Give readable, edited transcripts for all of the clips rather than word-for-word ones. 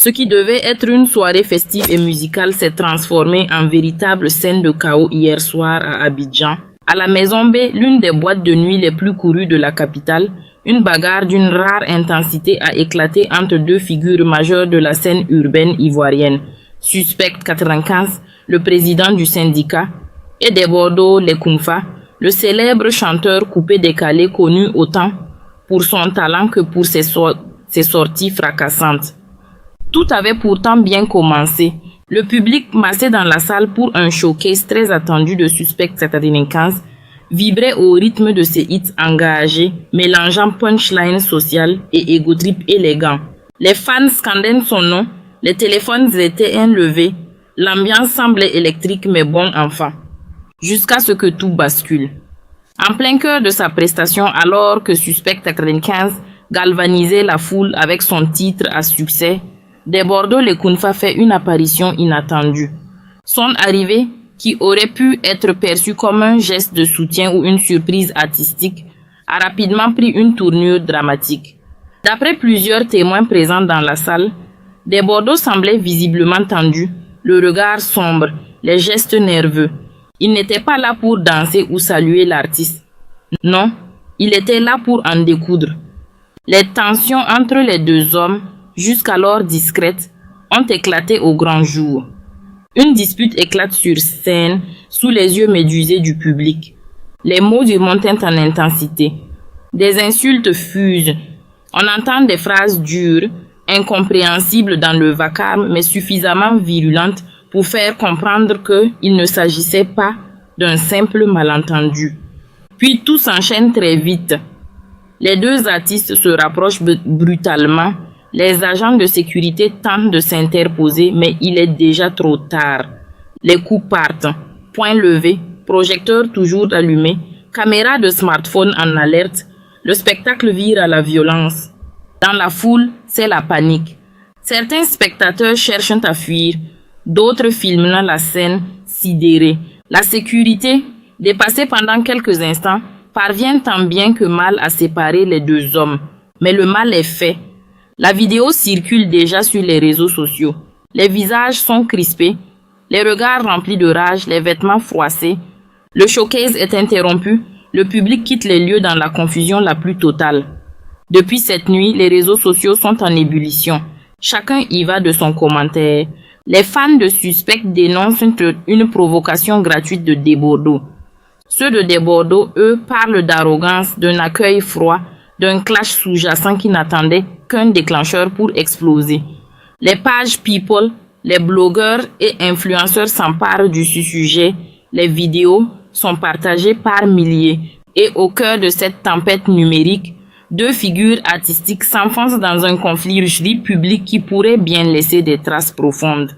Ce qui devait être une soirée festive et musicale s'est transformé en véritable scène de chaos hier soir à Abidjan. À la Maison B, l'une des boîtes de nuit les plus courues de la capitale, une bagarre d'une rare intensité a éclaté entre deux figures majeures de la scène urbaine ivoirienne. Suspect 95, le président du syndicat, et Debordo Lekoumfa, le célèbre chanteur coupé-décalé connu autant pour son talent que pour ses sorties fracassantes. Tout avait pourtant bien commencé. Le public massé dans la salle pour un showcase très attendu de Suspect 95 vibrait au rythme de ses hits engagés, mélangeant punchline social et ego trip élégant. Les fans scandaient son nom, les téléphones étaient enlevés, l'ambiance semblait électrique mais bon enfant. Jusqu'à ce que tout bascule. En plein cœur de sa prestation, alors que Suspect 95 galvanisait la foule avec son titre à succès, Debordo Lekoumfa fait une apparition inattendue. Son arrivée, qui aurait pu être perçue comme un geste de soutien ou une surprise artistique, a rapidement pris une tournure dramatique. D'après plusieurs témoins présents dans la salle, Debordo semblait visiblement tendu, le regard sombre, les gestes nerveux. Il n'était pas là pour danser ou saluer l'artiste. Non, il était là pour en découdre. Les tensions entre les deux hommes, jusqu'alors discrètes, ont éclaté au grand jour. Une dispute éclate sur scène, sous les yeux médusés du public. Les mots montent en intensité. Des insultes fusent. On entend des phrases dures, incompréhensibles dans le vacarme, mais suffisamment virulentes pour faire comprendre qu'il ne s'agissait pas d'un simple malentendu. Puis tout s'enchaîne très vite. Les deux artistes se rapprochent brutalement. Les agents de sécurité tentent de s'interposer, mais il est déjà trop tard. Les coups partent. Poing levé, projecteur toujours allumé, caméra de smartphone en alerte. Le spectacle vire à la violence. Dans la foule, c'est la panique. Certains spectateurs cherchent à fuir, d'autres filment la scène, sidérés. La sécurité, dépassée pendant quelques instants, parvient tant bien que mal à séparer les deux hommes. Mais le mal est fait. La vidéo circule déjà sur les réseaux sociaux. Les visages sont crispés, les regards remplis de rage, les vêtements froissés. Le showcase est interrompu, le public quitte les lieux dans la confusion la plus totale. Depuis cette nuit, les réseaux sociaux sont en ébullition. Chacun y va de son commentaire. Les fans de Suspect dénoncent une provocation gratuite de Debordo. Ceux de Debordo, eux, parlent d'arrogance, d'un accueil froid, d'un clash sous-jacent qui n'attendait qu'un déclencheur pour exploser. Les pages People, les blogueurs et influenceurs s'emparent du sujet. Les vidéos sont partagées par milliers. Et au cœur de cette tempête numérique, deux figures artistiques s'enfoncent dans un conflit public qui pourrait bien laisser des traces profondes.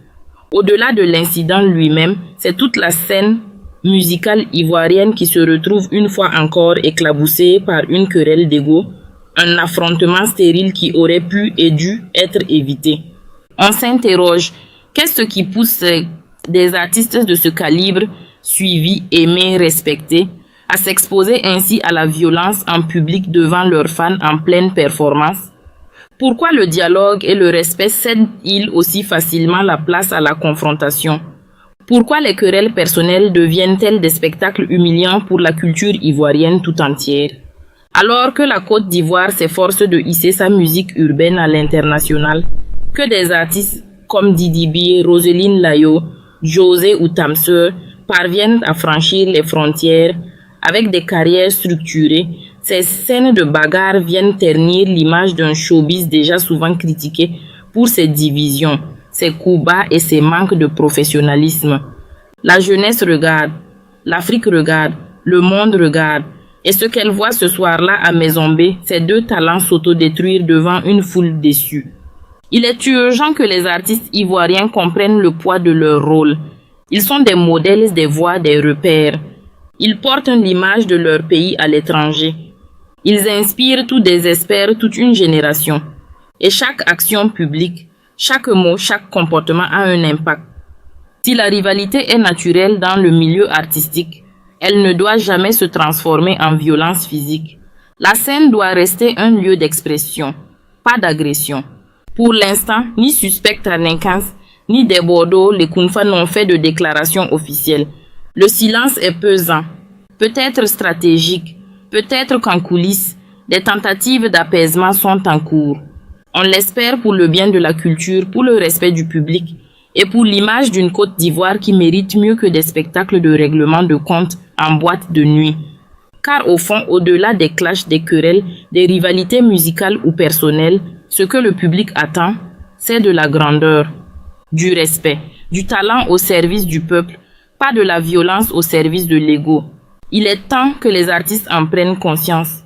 Au-delà de l'incident lui-même, c'est toute la scène musicale ivoirienne qui se retrouve une fois encore éclaboussée par une querelle d'ego, un affrontement stérile qui aurait pu et dû être évité. On s'interroge, qu'est-ce qui pousse des artistes de ce calibre, suivis, aimés, respectés, à s'exposer ainsi à la violence en public devant leurs fans en pleine performance? Pourquoi le dialogue et le respect cèdent-ils aussi facilement la place à la confrontation? Pourquoi les querelles personnelles deviennent-elles des spectacles humiliants pour la culture ivoirienne tout entière? Alors que la Côte d'Ivoire s'efforce de hisser sa musique urbaine à l'international, que des artistes comme Didi B, Roseline Layo, José ou Tamseur parviennent à franchir les frontières avec des carrières structurées, ces scènes de bagarre viennent ternir l'image d'un showbiz déjà souvent critiqué pour ses divisions, ses coups bas et ses manques de professionnalisme. La jeunesse regarde, l'Afrique regarde, le monde regarde, et ce qu'elle voit ce soir-là à Maison B, c'est deux talents s'autodétruire devant une foule déçue. Il est urgent que les artistes ivoiriens comprennent le poids de leur rôle. Ils sont des modèles, des voix, des repères. Ils portent l'image de leur pays à l'étranger. Ils inspirent tout désespère toute une génération. Et chaque action publique, chaque mot, chaque comportement a un impact. Si la rivalité est naturelle dans le milieu artistique, elle ne doit jamais se transformer en violence physique. La scène doit rester un lieu d'expression, pas d'agression. Pour l'instant, ni Suspect Ninkans, ni des Bordeaux, les Kunfa n'ont fait de déclaration officielle. Le silence est pesant, peut-être stratégique, peut-être qu'en coulisses, des tentatives d'apaisement sont en cours. On l'espère pour le bien de la culture, pour le respect du public et pour l'image d'une Côte d'Ivoire qui mérite mieux que des spectacles de règlement de compte en boîte de nuit. Car au fond, au-delà des clashs, des querelles, des rivalités musicales ou personnelles, ce que le public attend, c'est de la grandeur, du respect, du talent au service du peuple, pas de la violence au service de l'ego. Il est temps que les artistes en prennent conscience.